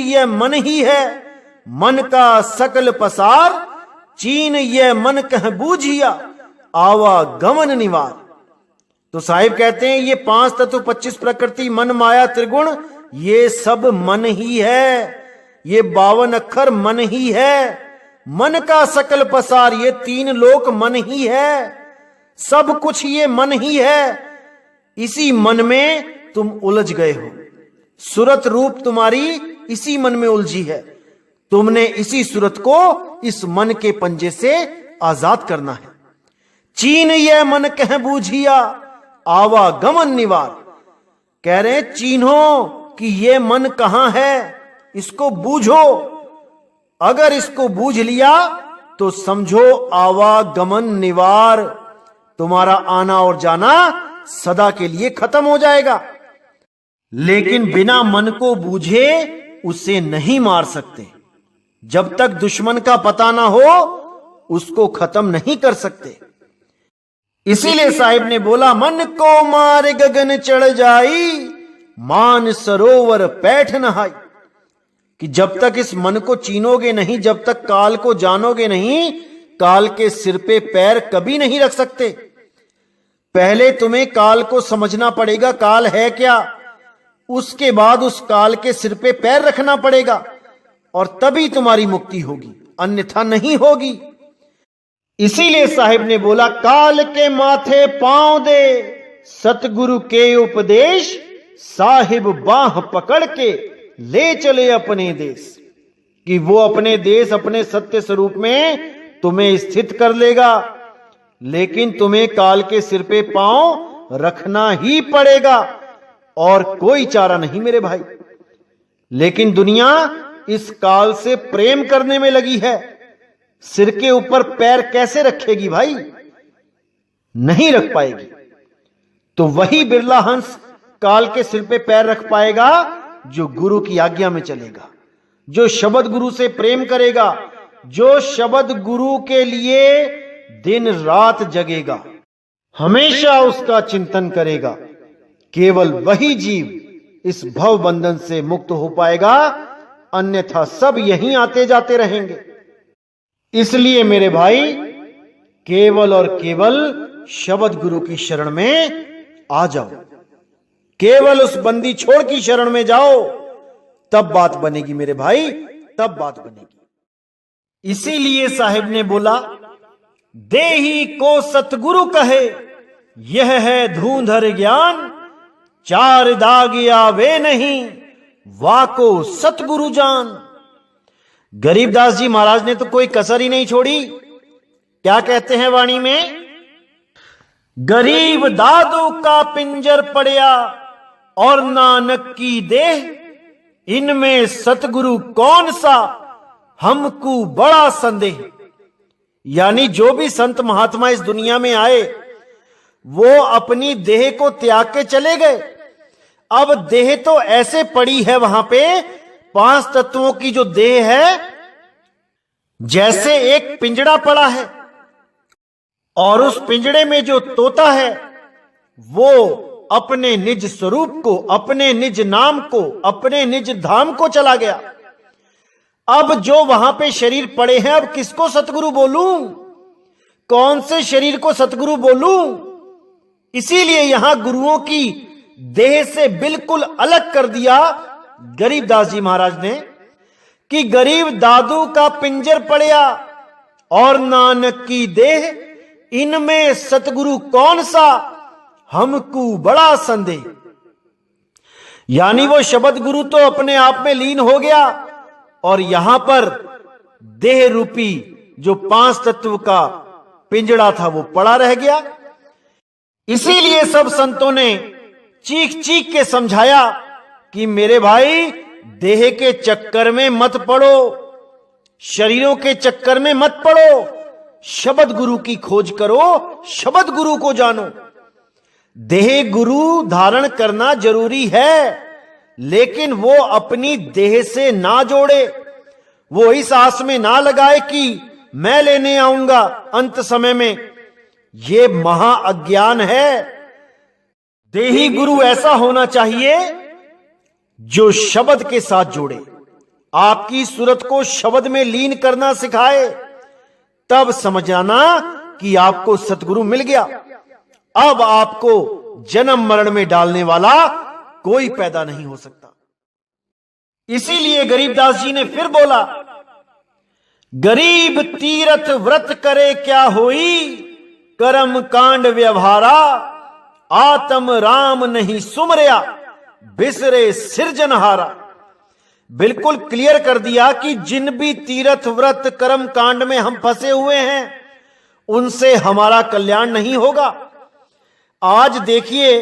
यह मन ही है, मन का सकल पसार, चीन यह मन कह बूझिया, आवागमन निवार। तो साहिब कहते हैं ये 5 तत्व, 25 प्रकृति, मन, माया, त्रिगुण, ये सब मन ही है। ये 52 अक्षर मन ही है। मन का सकल पसार, ये 3 लोक मन ही है। सब कुछ ये मन ही है। इसी मन में तुम उलझ गए हो। सूरत रूप तुम्हारी इसी मन में उलझी है। तुमने इसी सूरत को इस मन के पंजे से आजाद करना है। चीन यह मन कह बूझिया, आवागमन निवार। कह रहे चीन्हो कि ये मन कहां है, इसको बूझो। अगर इसको बूझ लिया तो समझो आवागमन निवार, तुम्हारा आना और जाना सदा के लिए खत्म हो जाएगा। लेकिन बिना मन को बूझे उसे नहीं मार सकते। जब तक दुश्मन का पता ना हो उसको खत्म नहीं कर सकते। इसीलिए साहिब ने बोला, मन को मार गगन चढ़ जाई, मान सरोवर पैठ नहाई। कि जब तक इस मन को चीनोगे नहीं, जब तक काल को जानोगे नहीं, काल के सिर पे पैर कभी नहीं रख सकते। पहले तुम्हें काल को समझना पड़ेगा, काल है क्या। उसके बाद उस काल के सिर पे पैर रखना पड़ेगा और तभी तुम्हारी मुक्ति होगी, अन्यथा नहीं होगी। इसीलिए साहिब ने बोला, काल के माथे पांव दे, सतगुरु के उपदेश, साहिब बाह पकड़ के ले चले अपने देश। कि वो अपने देश, अपने सत्य स्वरूप में तुम्हें स्थित कर लेगा। लेकिन तुम्हें काल के सिर पे पांव रखना ही पड़ेगा और कोई चारा नहीं मेरे भाई। लेकिन दुनिया इस काल से प्रेम करने में लगी है। सिर के ऊपर पैर कैसे रखेगी भाई, नहीं रख पाएगी। तो वही बिरला हंस काल के सिर पे पैर रख पाएगा जो गुरु की आज्ञा में चलेगा, जो शब्द गुरु से प्रेम करेगा, जो शब्द गुरु के लिए दिन रात जगेगा, हमेशा उसका चिंतन करेगा। केवल वही जीव इस भव बंधन से मुक्त हो पाएगा, अन्यथा सब यहीं आते जाते रहेंगे। इसलिए मेरे भाई, केवल और केवल शब्द गुरु की शरण में आ जाओ। केवल उस बंदी छोड़ की शरण में जाओ, तब बात बनेगी मेरे भाई, तब बात बनेगी। इसीलिए साहिब ने बोला, देही को सतगुरु कहे, यह है धूंधर ज्ञान, 4 दाग आवे नहीं, वाको सतगुरु जान। गरीबदास जी महाराज ने तो कोई कसर ही नहीं छोड़ी। क्या कहते हैं वाणी में, गरीब दादू का पिंजर पड़या और नानक की देह, इनमें सतगुरु कौन सा, हमको बड़ा संदेह। यानी जो भी संत महात्मा इस दुनिया में आए वो अपनी देह को त्याग के चले गए। अब देह तो ऐसे पड़ी है वहां पे, 5 तत्वों की जो देह है, जैसे एक पिंजड़ा पड़ा है और उस पिंजड़े में जो तोता है वो अपने निज स्वरूप को, अपने निज नाम को, अपने निज धाम को चला गया। अब जो वहां पे शरीर पड़े हैं, अब किसको सतगुरु बोलूं, कौन से शरीर को सतगुरु बोलूं। इसीलिए यहां गुरुओं की देह से बिल्कुल अलग कर दिया गरीबदास जी महाराज ने, कि गरीब दादू का पिंजर पड़या और नानक की देह, इनमें सतगुरु कौन सा, हमको बड़ा संदेह। यानी वो शब्द गुरु तो अपने आप में लीन हो गया और यहां पर देह रूपी जो 5 तत्व का पिंजड़ा था वो पड़ा रह गया। इसीलिए सब संतों ने चीख चीख के समझाया कि मेरे भाई, देह के चक्कर में मत पड़ो, शरीरों के चक्कर में मत पड़ो, शब्द गुरु की खोज करो, शब्द गुरु को जानो। देह गुरु धारण करना जरूरी है, लेकिन वो अपनी देह से ना जोड़े, वो इस आस में ना लगाए कि मैं लेने आऊंगा अंत समय में। ये महा अज्ञान है। देही गुरु ऐसा होना चाहिए जो शब्द के साथ जोड़े, आपकी सूरत को शब्द में लीन करना सिखाए, तब समझ जाना कि आपको सतगुरु मिल गया। अब आपको जन्म मरण में डालने वाला कोई पैदा नहीं हो सकता। इसीलिए गरीबदास जी ने फिर बोला, गरीब तीरथ व्रत करे क्या होई, कर्म कांड व्यवहारा, आत्म राम नहीं सुमरिया, बिसरे सिरजनहारा। बिल्कुल क्लियर कर दिया कि जिन भी तीर्थ व्रत कर्म कांड में हम फंसे हुए हैं, उनसे हमारा कल्याण नहीं होगा। आज देखिए,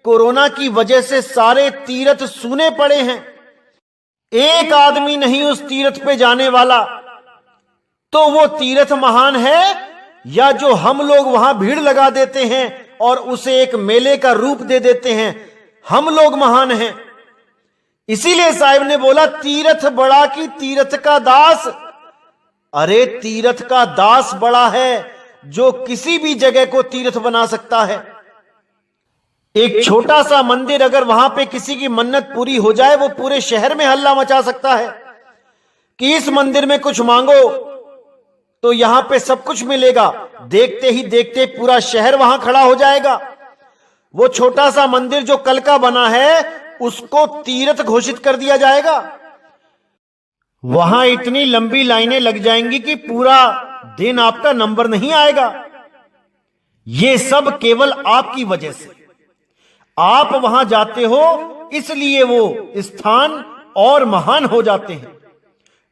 कोरोना की वजह से सारे तीर्थ सूने पड़े हैं, एक आदमी नहीं उस तीर्थ पे जाने वाला। तो वो तीर्थ महान है या जो हम लोग वहां भीड़ लगा देते हैं और उसे एक मेले का रूप दे देते हैं, हम लोग महान हैं। इसीलिए साहिब ने बोला, तीर्थ बड़ा की तीर्थ का दास। अरे तीर्थ का दास बड़ा है जो किसी भी जगह को तीर्थ बना सकता है। एक छोटा सा मंदिर अगर वहां पे किसी की मन्नत पूरी हो जाए, वो पूरे शहर में हल्ला मचा सकता है कि इस मंदिर में कुछ मांगो तो यहां पे सब कुछ मिलेगा। देखते ही देखते पूरा शहर वहां खड़ा हो जाएगा। वो छोटा सा मंदिर जो कल का बना है, उसको तीर्थ घोषित कर दिया जाएगा। वहां इतनी लंबी लाइनें लग जाएंगी कि पूरा दिन आपका नंबर नहीं आएगा। ये सब केवल आपकी वजह से। आप वहां जाते हो इसलिए वो स्थान और महान हो जाते हैं,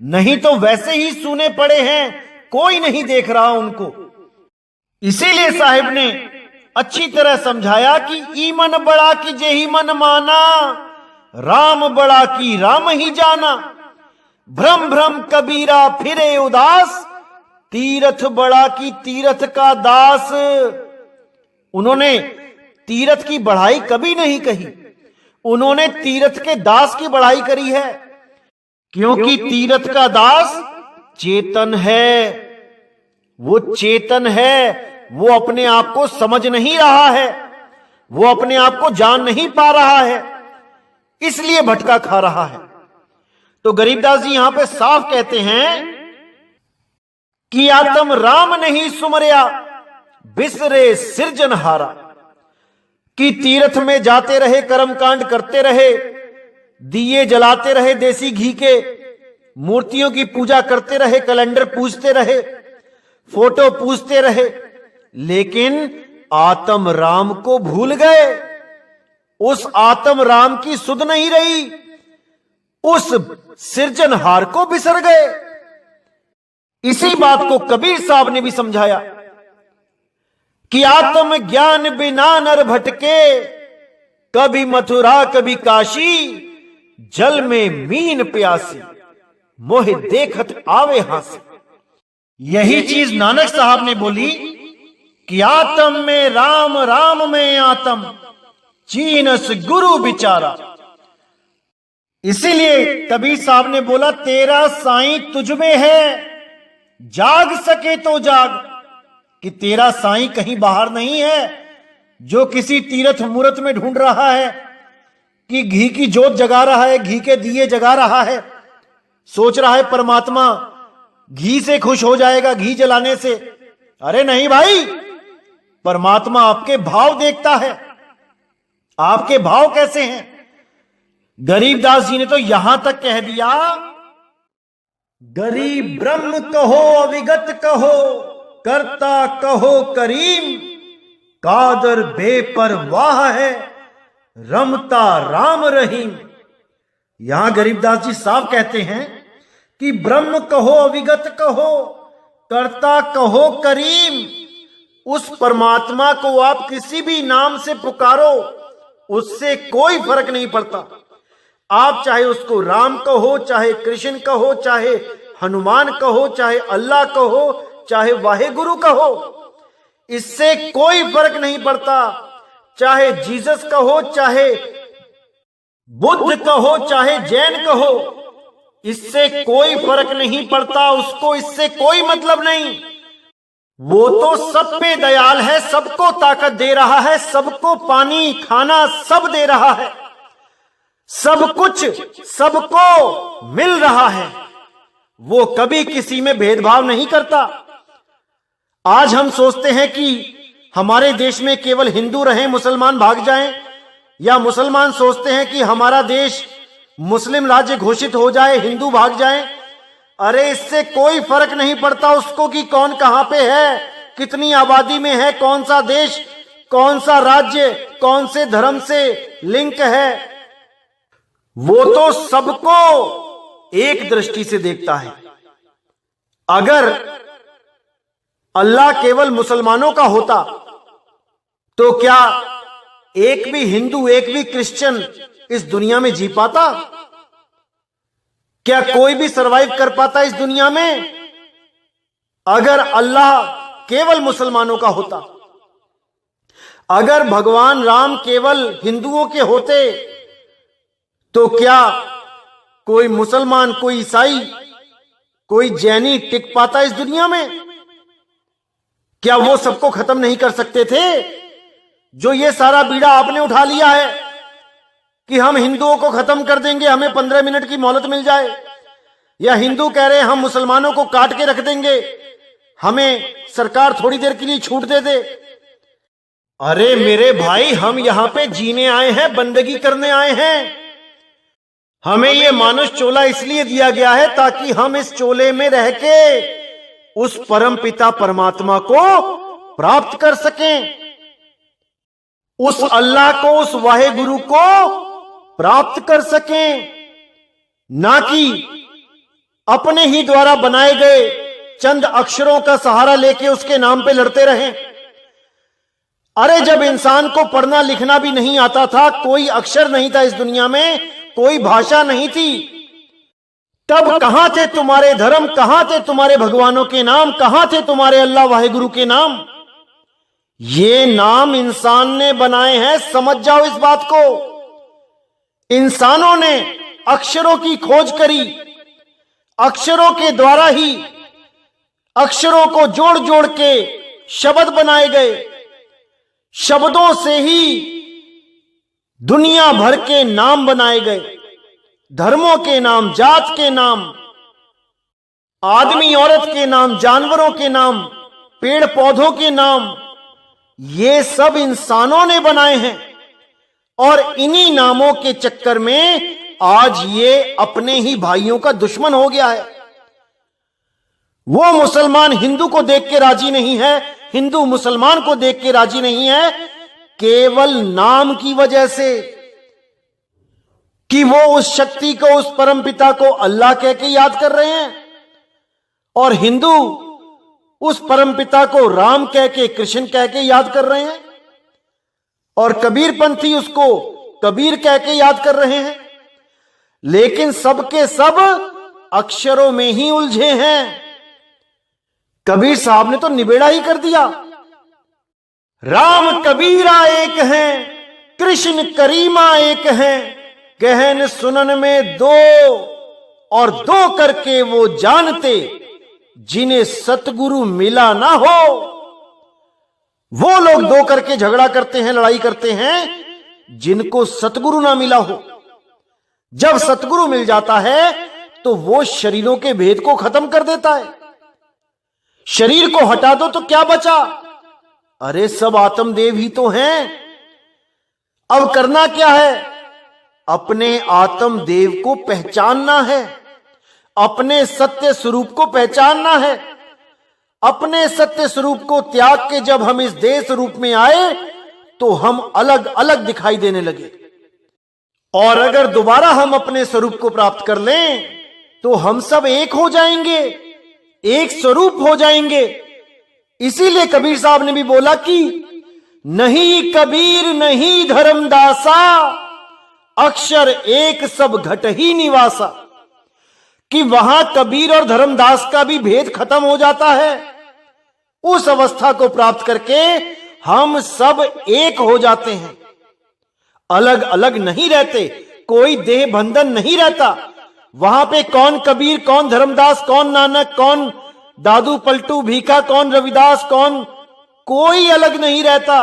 नहीं तो वैसे ही सूने पड़े हैं, कोई नहीं देख रहा उनको। इसीलिए साहिब ने अच्छी तरह समझाया कि ईमन बड़ा की जेही मन माना, राम बड़ा की राम ही जाना। भ्रम भ्रम कबीरा फिरे उदास, तीर्थ बड़ा की तीर्थ का दास। उन्होंने तीर्थ की बढ़ाई कभी नहीं कही, उन्होंने तीर्थ के दास की बढ़ाई करी है, क्योंकि तीर्थ का दास चेतन है। वो चेतन है, वो अपने आप को समझ नहीं रहा है, वो अपने आप को जान नहीं पा रहा है, इसलिए भटका खा रहा है। तो गरीबदास जी यहां पे साफ कहते हैं कि आत्म राम नहीं सुमरिया, बिसरे सिरजनहारा। कि तीर्थ में जाते रहे, कर्मकांड करते रहे, दिए जलाते रहे देसी घी के, मूर्तियों की पूजा करते रहे, कैलेंडर पूजते रहे, फोटो पूजते रहे, लेकिन आत्म राम को भूल गए। उस आत्म राम की सुध नहीं रही, उस सिरजनहार को बिसर गए। इसी बात को कबीर साहब ने भी समझाया कि आत्म ज्ञान बिना नर भटके, कभी मथुरा कभी काशी, जल में मीन प्यासी, मोह देखत आवे हासी। यही चीज नानक साहब ने बोली कि आत्म में राम, राम में आत्म, चीनस गुरु बिचारा। इसीलिए कबीर साहब ने बोला, तेरा साईं तुझ में है, जाग सके तो जाग। कि तेरा साईं कहीं बाहर नहीं है जो किसी तीर्थ मूर्त में ढूंढ रहा है, कि घी की जोत जगा रहा है, घी के दिए जगा रहा है, सोच रहा है परमात्मा घी से खुश हो जाएगा, घी जलाने से। अरे नहीं भाई, परमात्मा आपके भाव देखता है। आपके भाव कैसे हैं? गरीबदास जी ने तो यहां तक कह दिया, गरीब ब्रह्म कहो अविगत कहो, करता कहो करीम, कादर बेपरवाह है, रमता राम रहीम। यहां गरीबदास जी साफ कहते हैं कि ब्रह्म कहो अविगत कहो, करता कहो करीम। उस परमात्मा को आप किसी भी नाम से पुकारो, उससे कोई फर्क नहीं पड़ता। आप चाहे उसको राम कहो, चाहे कृष्ण कहो, चाहे हनुमान कहो, चाहे अल्लाह कहो, चाहे वाहेगुरु कहो, इससे कोई फर्क नहीं पड़ता। चाहे जीसस कहो, चाहे बुद्ध कहो, चाहे जैन कहो, इससे कोई फर्क नहीं पड़ता। उसको इससे कोई मतलब नहीं। वो तो सब पे दयाल है, सबको ताकत दे रहा है, सबको पानी खाना सब दे रहा है। सब कुछ सबको मिल रहा है, वो कभी किसी में भेदभाव नहीं करता। आज हम सोचते हैं कि हमारे देश में केवल हिंदू रहें, मुसलमान भाग जाएं, या मुसलमान सोचते हैं कि हमारा देश मुस्लिम राज्य घोषित हो जाए, हिंदू भाग जाएं। अरे इससे कोई फर्क नहीं पड़ता उसको कि कौन कहां पे है, कितनी आबादी में है, कौन सा देश, कौन सा राज्य, कौन से धर्म से लिंक है। वो तो सबको एक दृष्टि से देखता है। अगर अल्लाह केवल मुसलमानों का होता तो क्या एक भी हिंदू, एक भी क्रिश्चियन इस दुनिया में जी पाता? क्या कोई भी सरवाइव कर पाता इस दुनिया में? अगर अल्लाह केवल मुसलमानों का होता, अगर भगवान राम केवल हिंदुओं के होते, तो क्या कोई मुसलमान, कोई ईसाई, कोई जैनी टिक पाता इस दुनिया में? क्या वो सबको खत्म नहीं कर सकते थे? जो ये सारा बीड़ा आपने उठा लिया है कि हम हिंदुओं को खत्म कर देंगे, हमें 15 मिनट की मोहलत मिल जाए, या हिंदू कह रहे हैं हम मुसलमानों को काट के रख देंगे, हमें सरकार थोड़ी देर के लिए छूट दे दे। अरे मेरे भाई, हम यहां पे जीने आए हैं, बंदगी करने आए हैं। हमें ये मानुष चोला इसलिए दिया गया है ताकि हम इस चोले में रह के उस परम पिता परमात्मा को प्राप्त कर सकें, उस अल्लाह को, उस वाहे गुरु को प्राप्त कर सकें, ना कि अपने ही द्वारा बनाए गए चंद अक्षरों का सहारा लेके उसके नाम पे लड़ते रहें। अरे जब इंसान को पढ़ना लिखना भी नहीं आता था, कोई अक्षर नहीं था इस दुनिया में, कोई भाषा नहीं थी, तब कहां थे तुम्हारे धर्म, कहां थे तुम्हारे भगवानों के नाम, कहां थे तुम्हारे अल्लाह वाहेगुरु के नाम? ये नाम इंसान ने बनाए हैं, समझ जाओ इस बात को। इंसानों ने अक्षरों की खोज करी, अक्षरों के द्वारा ही अक्षरों को जोड़ जोड़ के शब्द बनाए गए, शब्दों से ही दुनिया भर के नाम बनाए गए, धर्मों के नाम, जात के नाम, आदमी औरत के नाम, जानवरों के नाम, पेड़ पौधों के नाम, ये सब इंसानों ने बनाए हैं। और इन्हीं नामों के चक्कर में आज ये अपने ही भाइयों का दुश्मन हो गया है। वो मुसलमान हिंदू को देख के राजी नहीं है, हिंदू मुसलमान को देख के राजी नहीं है, केवल नाम की वजह से कि वो उस शक्ति को, उस परमपिता को अल्लाह कह के याद कर रहे हैं, और हिंदू उस परमपिता को राम कह के, कृष्ण कह के याद कर रहे हैं, और कबीरपंथी उसको कबीर कह के याद कर रहे हैं। लेकिन सबके सब अक्षरों में ही उलझे हैं। कबीर साहब ने तो निबेड़ा ही कर दिया। राम कबीरा एक हैं, कृष्ण करीमा एक हैं, कहन सुनन में दो, और दो करके वो जानते, जिन्हें सतगुरु मिला ना हो। वो लोग दो करके झगड़ा करते हैं, लड़ाई करते हैं, जिनको सतगुरु ना मिला हो। जब सतगुरु मिल जाता है तो वो शरीरों के भेद को खत्म कर देता है। शरीर को हटा दो तो क्या बचा? अरे सब आत्मदेव ही तो हैं। अब करना क्या है? अपने आत्मदेव को पहचानना है, अपने सत्य स्वरूप को पहचानना है। अपने सत्य स्वरूप को त्याग के जब हम इस देश रूप में आए तो हम अलग अलग दिखाई देने लगे, और अगर दोबारा हम अपने स्वरूप को प्राप्त कर लें तो हम सब एक हो जाएंगे, एक स्वरूप हो जाएंगे। इसीलिए कबीर साहब ने भी बोला कि नहीं कबीर नहीं धर्मदासा, अक्षर एक सब घट ही निवासा। कि वहां कबीर और धर्मदास का भी भेद खत्म हो जाता है। उस अवस्था को प्राप्त करके हम सब एक हो जाते हैं, अलग अलग नहीं रहते, कोई देह बंधन नहीं रहता। वहां पे कौन कबीर, कौन धर्मदास, कौन नानक, कौन दादू पलटू भीखा, कौन रविदास, कौन, कोई अलग नहीं रहता।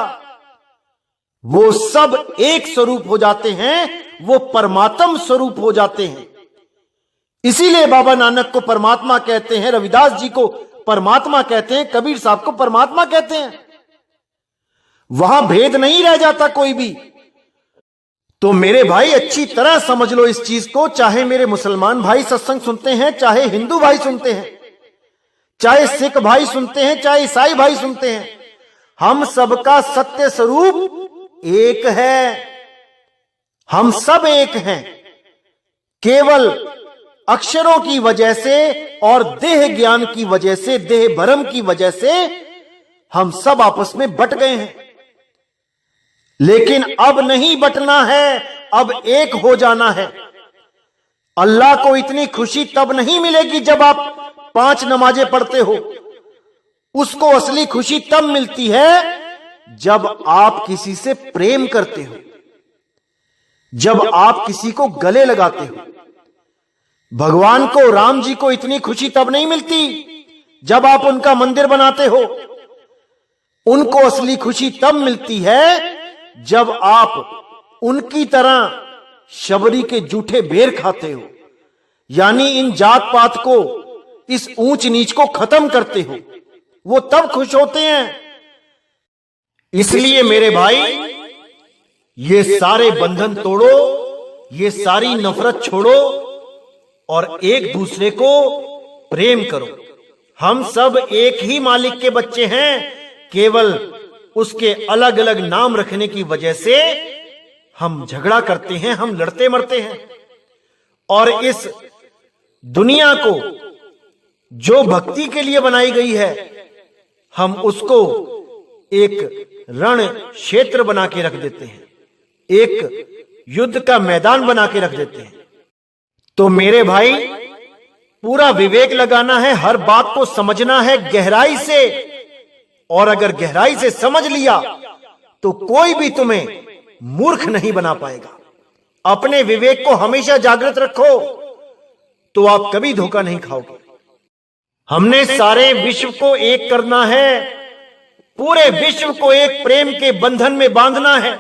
वो सब एक स्वरूप हो जाते हैं, वो परमात्म स्वरूप हो जाते हैं। इसीलिए बाबा नानक को परमात्मा कहते हैं, रविदास जी को परमात्मा कहते हैं, कबीर साहब को परमात्मा कहते हैं। वहां भेद नहीं रह जाता कोई भी। तो मेरे भाई अच्छी तरह समझ लो इस चीज को, चाहे मेरे मुसलमान भाई सत्संग सुनते हैं, चाहे हिंदू भाई सुनते हैं, चाहे सिख भाई सुनते हैं, चाहे ईसाई भाई सुनते हैं, हम सबका सत्य स्वरूप एक है। हम सब एक हैं। केवल अक्षरों की वजह से और देह ज्ञान की वजह से, देह भ्रम की वजह से हम सब आपस में बट गए हैं। लेकिन अब नहीं बटना है, अब एक हो जाना है। अल्लाह को इतनी खुशी तब नहीं मिलेगी जब आप 5 नमाजें पढ़ते हो। उसको असली खुशी तब मिलती है जब आप किसी से प्रेम करते हो, जब आप किसी को गले लगाते हो। भगवान को, राम जी को इतनी खुशी तब नहीं मिलती जब आप उनका मंदिर बनाते हो। उनको असली खुशी तब मिलती है जब आप उनकी तरह शबरी के जूठे बेर खाते हो, यानी इन जात पात को, इस ऊंच नीच को खत्म करते हो। वो तब खुश होते हैं। इसलिए मेरे भाई, ये सारे बंधन तोड़ो, ये सारी नफरत छोड़ो और एक दूसरे को प्रेम करो। हम सब एक ही मालिक के बच्चे हैं, केवल उसके अलग अलग नाम रखने की वजह से हम झगड़ा करते हैं, हम लड़ते मरते हैं। और इस दुनिया को जो भक्ति के लिए बनाई गई है, हम उसको एक रण क्षेत्र बना के रख देते हैं, एक युद्ध का मैदान बना के रख देते हैं। तो मेरे भाई, पूरा विवेक लगाना है, हर बात को समझना है गहराई से। और अगर गहराई से समझ लिया तो कोई भी तुम्हें मूर्ख नहीं बना पाएगा। अपने विवेक को हमेशा जागृत रखो तो आप कभी धोखा नहीं खाओगे। हमने सारे विश्व को एक करना है, पूरे विश्व को एक प्रेम के बंधन में बांधना है।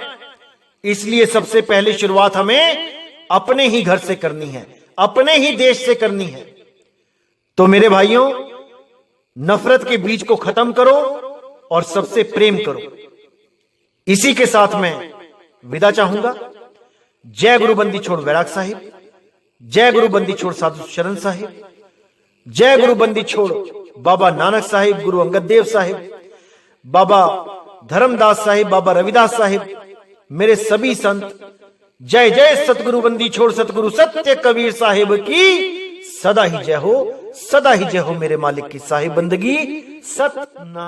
इसलिए सबसे पहले शुरुआत हमें अपने ही घर से करनी है, अपने ही देश से करनी है। तो मेरे भाइयों, नफरत के बीज को खत्म करो और सबसे प्रेम करो। इसी के साथ मैं विदा चाहूंगा। जय गुरु बंदी छोड़ वैराग साहिब, जय गुरु बंदी छोड़ साधु शरण साहिब, जय गुरु बंदी छोड़ बाबा नानक साहिब, गुरु अंगद देव साहिब, बाबा धर्मदास साहिब, बाबा रविदास साहिब, मेरे सभी संत। जय जय सतगुरु बंदी छोड़ सतगुरु सत्य कबीर साहिब की सदा ही जय हो, सदा ही जय हो। मेरे मालिक की साहिब बंदगी सतना।